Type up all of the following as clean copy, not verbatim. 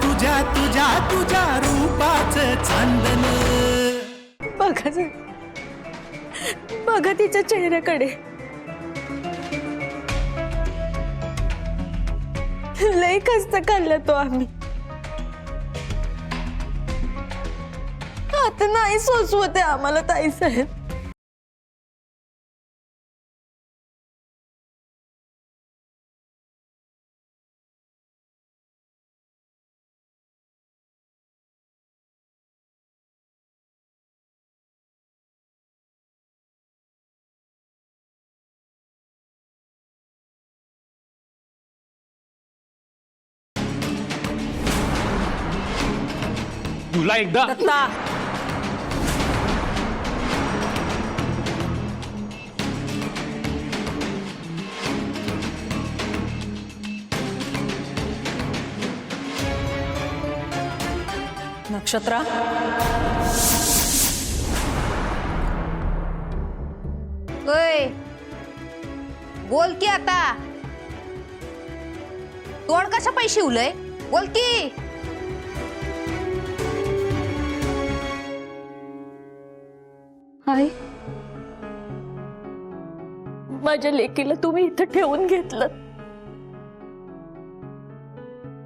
तुझ्या तुझ्या तुझ्या रूपाचं चांदन। बघा तिच्या चेहऱ्याकडे, लय कष्ट काढलं तो आम्ही, आता नाही सोसवत आहे आम्हाला ताई साहेब। तुला एकदा दत्ता, नक्षत्रा, बोल की आता, तोड कशा पैसे उलय, बोल की। आई, माझ्या लेकीला तुम्ही इथं ठेवून घेतलं,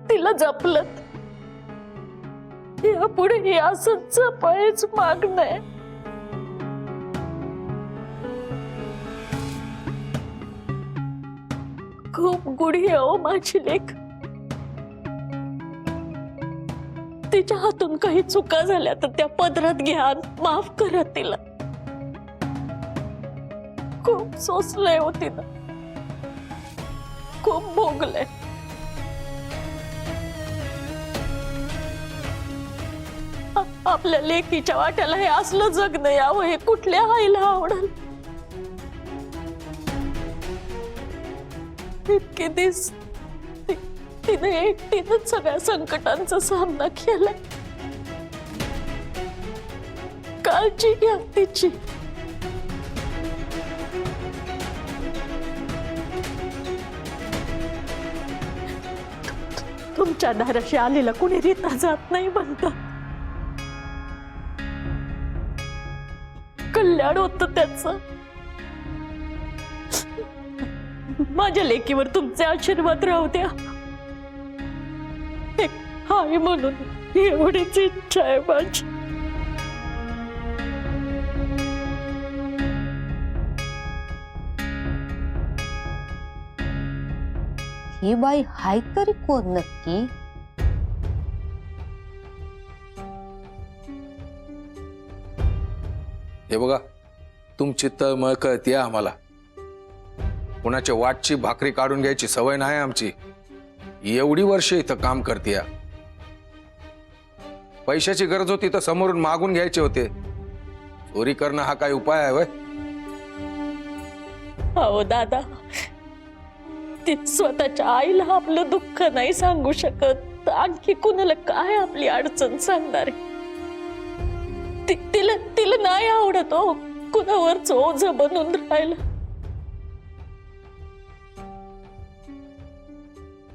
तिला जपलत, यापुढे हे असंच जपायच मागणं आहे। खूप गुढी आहे हो माझी लेक, तिच्या हातून काही चुका झाल्या तर त्या पदरात घ्या, माफ करा तिला। खूप सोसलंय हो तिनं, खूप भोगलंय। आपल्या लेकीच्या वाट्याला हे असलं जगणं यावं हे कुठल्या आईला आवडेल? इतके दिस तिने एकटीनंच सगळ्या संकटांचा सामना केलाय। काळजी घ्या तिची। तुमच्या दाराशी आलेला कुणी रीता जात नाही म्हणतात, कल्याण होतं त्याचं। माझ्या लेकीवर तुमचे आशीर्वाद राहू द्या, एक आई म्हणून एवढीच इच्छा आहे माझी। ही बाई हाय तरी कोण नक्की? हे बघा, तुमची तळमळ कळतीये आम्हाला, कुणाच्या वाटची भाकरी काढून घ्यायची सवय नाही आमची। एवढी वर्ष इथं काम करतीया, पैशाची गरज होती तर समोरून मागून घ्यायचे होते, चोरी करणं हा काय उपाय आहे वय? हो दादा, ती स्वतःच्या आईला आपलं दुःख नाही सांगू शकत, आणखी कुणाला काय आपली अडचण सांगणार? तिला नाही आवडत हो कुणावरच ओझ बनून राहिलं।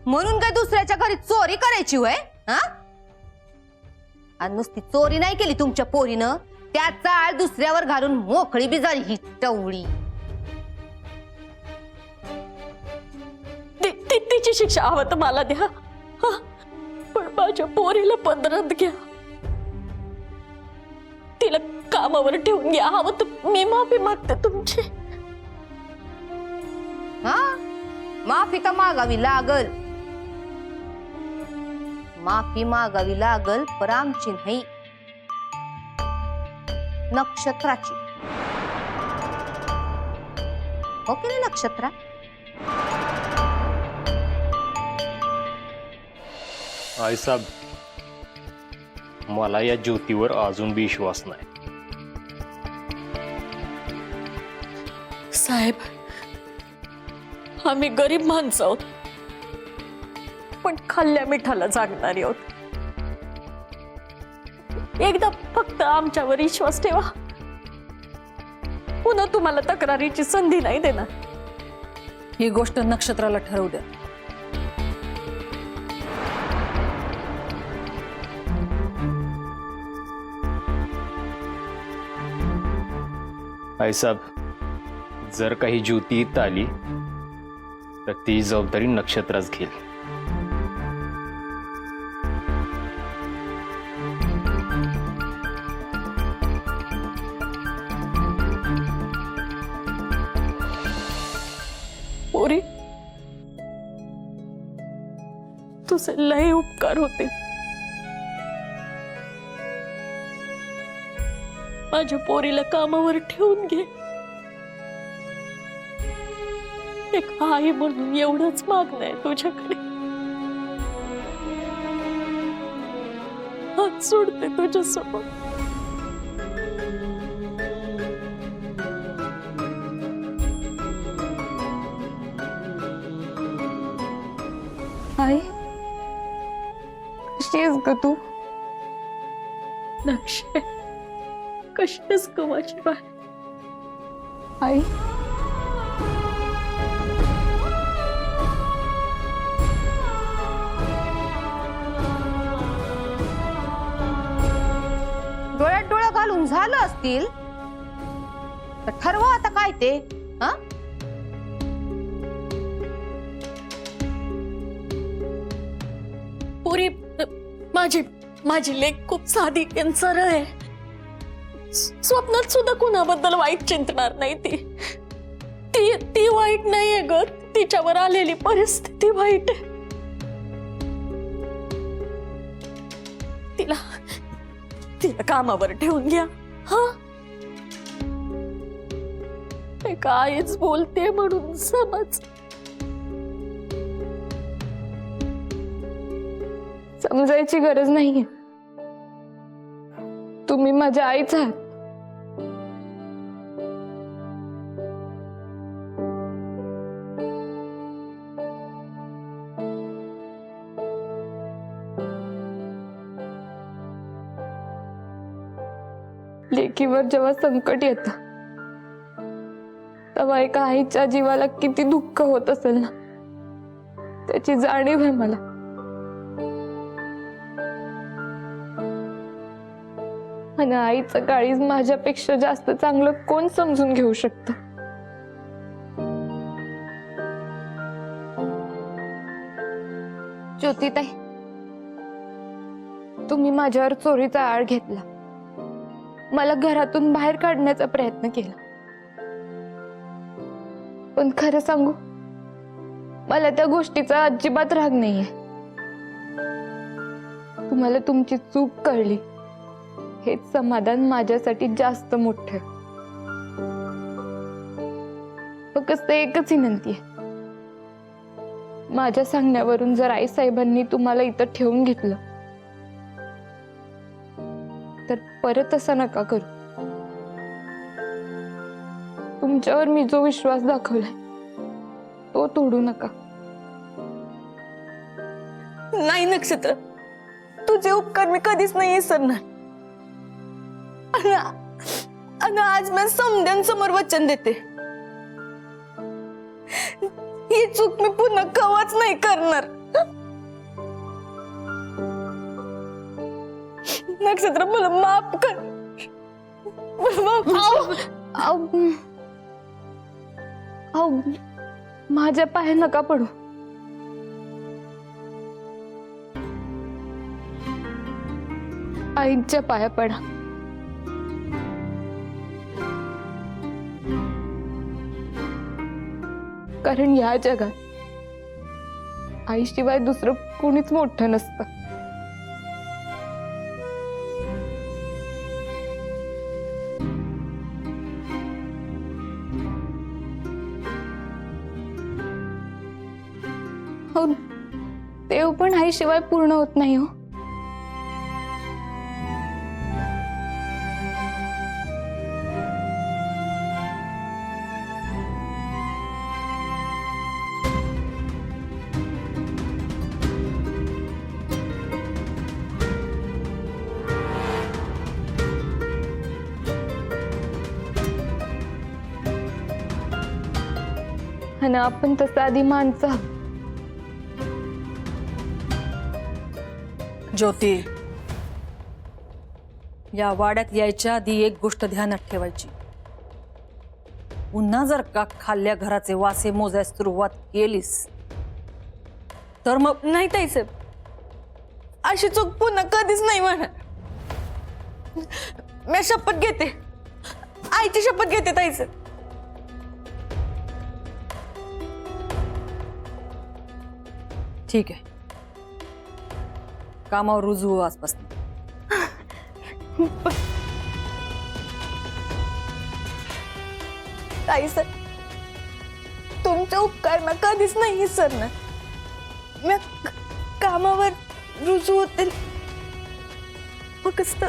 म्हणून काय दुसऱ्याच्या घरी चोरी करायची होय? आणि नुसती चोरी नाही केली तुमच्या पोरीनं, त्याचा आळ दुसऱ्यावर घालून मोकळी बी झाली ही टवळी। तिची शिक्षा हवं तर मला द्या, पण माझ्या पोरीला पदरात घ्या, तिला कामावर ठेवून घ्या, हवं तर मी माफी मागते तुमची। माफी तर मागावी लागल, माफी मागावी लागल, पर आमची नाही, नक्षत्राची। हो की नाही नक्षत्रा? आई साहेब, मला या ज्योतीवर अजून बी विश्वास नाही। साहेब, आम्ही गरीब माणसं आहोत, पण खाल्ल्या मिठाला जागणारी आहोत। एकदा फक्त आमच्यावर विश्वास ठेवा, पुन्हा तुम्हाला तक्रारीची संधी नाही देणार। ही गोष्ट नक्षत्राला ठरवू द्या। आईसाहेब जर काही ज्योती इथं आली तर ती जबाबदारी नक्षत्राच घेईल. पोरी, तुझे लय उपकार होते. माझ्या पोरीला कामावर ठेवून घे. एक आई म्हणून एवढंच मागणं आहे तुझ्याकडे. हात सोडते तुझ्यासमोर. आई कशी आहेस ग तू? नक्षे, कशी आहेस ग माझी बाई? आई डोळ्यात डोळा घालून झालं असतील तर ठरवा आता काय ते. हा पुरी, माझी माझी लेक खूप साधी आणि सरळ आहे. स्वप्नात सुद्धा कुणाबद्दल वाईट चिंतणार नाही. ती ती वाईट नाहीये ग. तिच्यावर आलेली परिस्थिती वाईट आहे. तिला तिला कामावर ठेवून घ्या. हा, काहीच बोलते म्हणून समज. समजायची गरज नाहीये. तुम्ही माझ्या आईच आहात. लेकीवर जेव्हा संकट येतं तेव्हा एका आईच्या जीवाला किती दुःख होत असेल ना, त्याची जाणीव आहे मला. आणि आईचं काळीज माझ्यापेक्षा जास्त चांगलं कोण समजून घेऊ शकतं? ज्योतिताई, तुम्ही माझ्यावर चोरीचा आळ घेतला, मला घरातून बाहेर काढण्याचा प्रयत्न केला. पण खरं सांगू, मला त्या गोष्टीचा अजिबात राग नाहीये. तुम्हाला तुमची चूक कळली हेच समाधान माझ्यासाठी जास्त मोठं आहे. फक्त एकच विनंती आहे, माझ्या सांगण्यावरून जर आई साहेबांनी तुम्हाला इथं ठेवून घेतलं तर परत असं नका करू. तुमच्यावर मी जो विश्वास दाखवलाय तो तोडू नका. नाही नक्षत्र, तुझे उपकार मी कधीच नाही विसरणार. आणि आज मी समद्यांसमोर वचन देते, ही चूक मी पुन्हा कवाच नाही करणार. नक्षत्र, मला माफ कर. माझ्या पाया नका पडू. आईच्या पाया पडा. कारण या जगात आईशिवाय दुसरं कोणीच मोठं नसतं. हो, देव पण आईशिवाय पूर्ण होत नाही हो. आणि आपण तसं आधी माणसं. ज्योती, या वाड्यात यायच्या आधी एक गोष्ट ध्यानात ठेवायची. पुन्हा जर का खाल्ल्या घराचे वासे मोजायला सुरुवात केलीस तर मग नाही ताईसाहेब, अशी चूक पुन्हा कधीच नाही म्हणा. मी शपथ घेते, आईची शपथ घेते ताईसाहेब. ठीक आहे, कामावर रुजू हो आजपासून. ताईसाहेब, तुमचे उपकार ना कधीच नाही विसरणार. मी कामावर रुजू होते, फक्त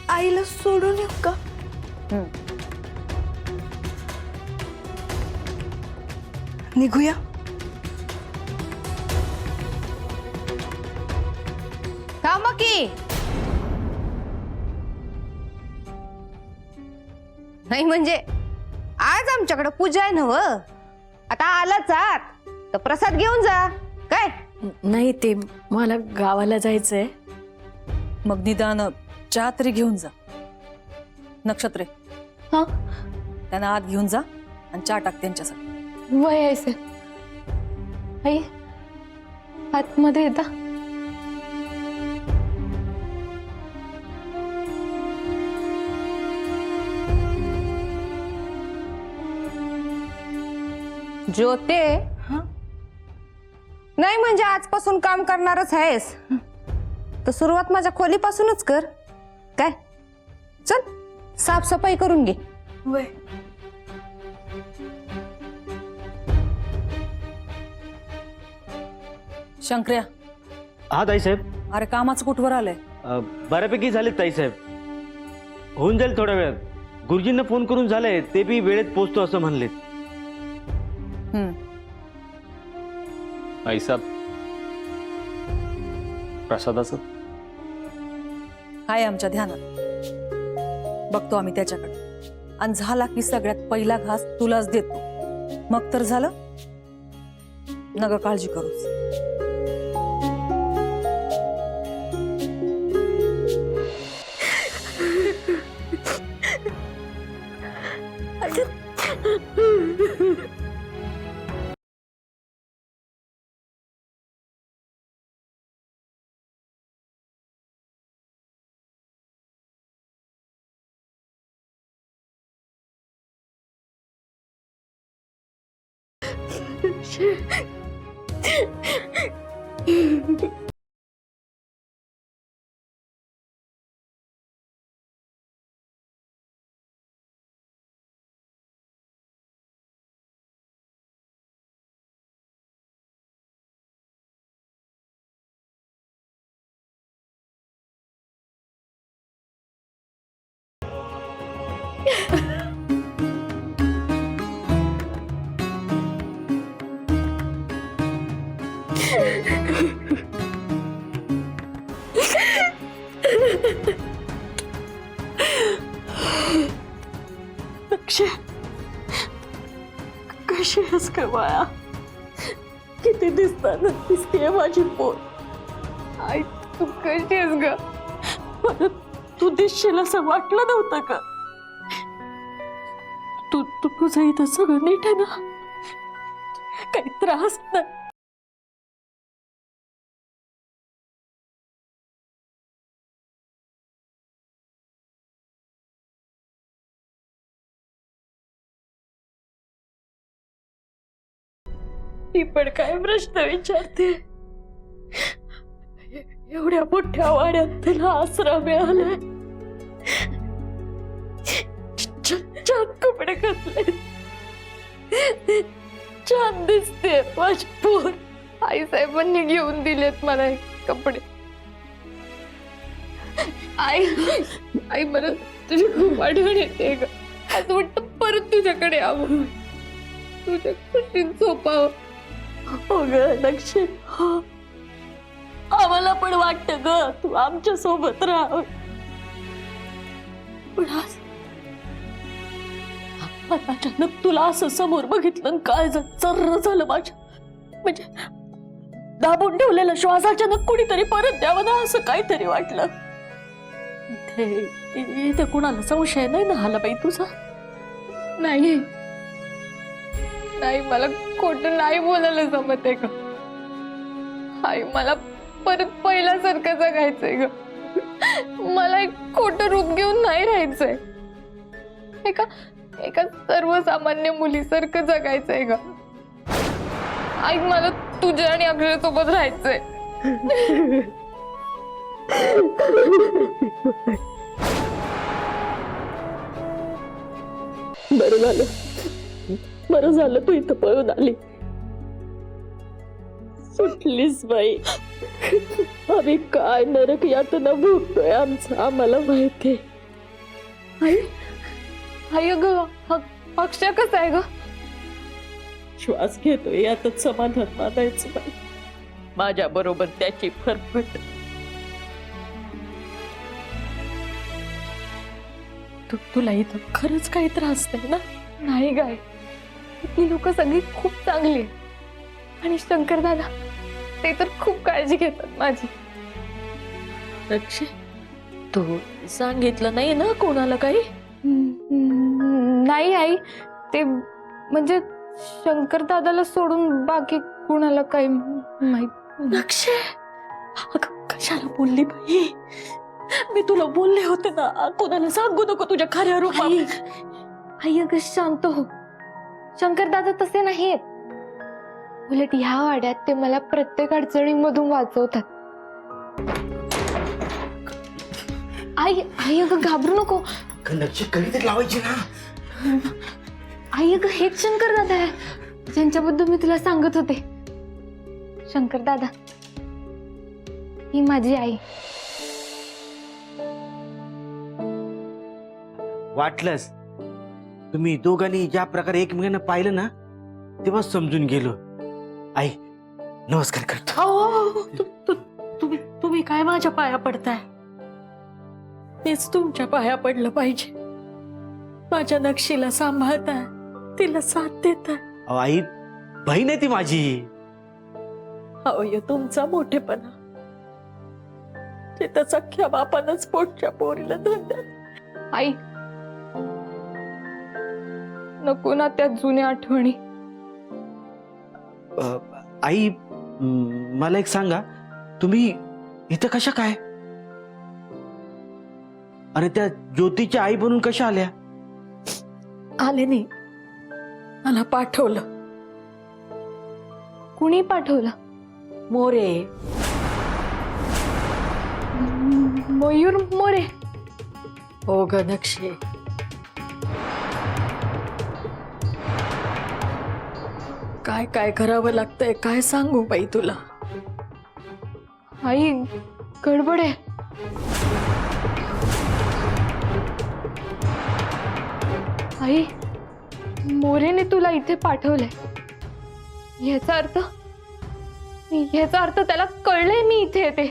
आईला सोडून येऊ का? निघूया. थांबा की. नाही म्हणजे आज आमच्याकडे पूजा आहे नव. आता आलाच आहात तर प्रसाद घेऊन जा. काय नाही, ते मला गावाला जायचंय. मग निदान चहा तरी घेऊन जा. नक्षत्रे, हा त्यांना आत घेऊन जा आणि चहा टाक त्यांच्यासाठी. वय आहे सर. आई आतमध्ये येता. ज्योते, नाही म्हणजे आजपासून काम करणारच आहेस तर सुरुवात माझ्या खोलीपासूनच कर. काय चल साफसफाई करून घे. वय शंकर्या, हा ताईसाहेब. अरे कामाचं कुठवर आलंय? बऱ्यापैकी झालेत ताईसाहेब. होऊन जाईल थोड्या वेळात. गुरुजींना फोन करून झालंय, ते बी वेळेत पोहोचतो असं म्हणलेत. आईसाहेब, प्रसादाचं हाय आमच्या ध्यानात. बघतो आम्ही त्याच्याकडे. आणि झाला की सगळ्यात पहिला घास तुलाच देतो. मग तर झालं. नका काळजी करूच. कशी आहेस का बाळा? किती दिसताना दिसतेय माझी पोर. आई तू कशी आहेस ग? मला तू दिसशील असं वाटलं नव्हतं का? तू तुझं इथं सगळं नीट आहे ना? काही त्रास नाही? ती पण काय प्रश्न विचारते? एवढ्या मोठ्या वाड्यात तिला आसरा मिळालाय. छान कपडे घातले, छान दिसते माझी पोर. आई साहेबांनी घेऊन दिलेत मला हे कपडे. आई आई बरं तुझी खूप आठवण येते ग. असं वाटतं परत तुझ्याकडे यावं, तुझ्या कुशीत झोपावं. हो ग लक्ष्मी, हो. आम्हाला पण वाटतं ग तू आमच्या सोबत राहावं. पण आज अचानक तुला असं समोर बघितलं, काय चर्र झालं माझ्या. म्हणजे दाबून ठेवलेला श्वास अचानक कुणीतरी परत द्यावं ना, असं काहीतरी वाटलं. इथे कुणाला संशय नाही ना आला बाई तुझा? नाही नाही, मला खोटं नाही बोलायला जमत आहे ग. आई, मला परत पहिल्यासारखं जगायचंय ग. मला एक खोटं रूप घेऊन नाही राहायचंय. एका सर्वसामान्य मुलीसारखं जगायचंय ग. आई, मला तुझ्या आणि अक्षयसोबत राहायचंय. बरं झालं तू इथं पळून आली. सुटलीस बाई. आम्ही काय नरक यातना भोगतोय आमचं आम्हाला माहिती. आई अगं, अक्षय कसं आहे ग? श्वास घेतोय यातच समाधान मानायचं बाई. माझ्या बरोबर त्याची फरफट. तुला इथं खरंच काही त्रास नाही ना? नाही गाय, ही लोक सगळी खूप चांगली आहेत. आणि शंकर दादा ते तर खूप काळजी घेतात माझी. अक्षय, तू सांगितलं नाही ना कोणाला काही? नाही आई, ते म्हणजे शंकर दादाला सोडून बाकी कुणाला काही माहित. अक्षय, अगं कशाला बोलली बाई? मी तुला बोलले होते ना कोणाला सांगू नको तुझ्या खऱ्या रूपात. आई अगं शांत हो. शंकर दादा तसे नाहीत. उलट ह्या वाड्यात ते मला प्रत्येक अडचणीमधून वाचवतात. आई अगं घाबरू नको. लावायची ना. आई अगं हेच शंकर दादा आहे ज्यांच्याबद्दल मी तुला सांगत होते. शंकर दादा, ही माझी आई. वाटलंच तुम्ही दोघांनी ज्या प्रकारे एकमेकांना पाहिलं ना तेव्हा समजून गेलो. आई, नमस्कार करतो. तुम्ही काय माझ्या पाया पडताय? तेच तुमच्या पाया पडलं पाहिजे. माझ्या नक्षीला सांभाळताय, तिला साथ देताय. आई, बहीण आहे ती माझी. अहो, तुमचा मोठेपणा ते सख्या बापानच पोटच्या पोरीला धरतात. आई, नको ना त्या जुन्या आठवणी. आई, मला एक सांगा, तुम्ही इथं कशा काय? अरे त्या ज्योतीच्या आई बनून कशा आल्या? आले नाही, मला पाठवलं. कुणी पाठवलं? मोरे. मयूर मोरे. हो ग नक्षे. काय काय करावं लागतंय काय सांगू बाई तुला? आई, गडबड आहे. आई, मोरेने तुला इथे पाठवलंय. याचा अर्थ त्याला कळलंय मी इथे येते.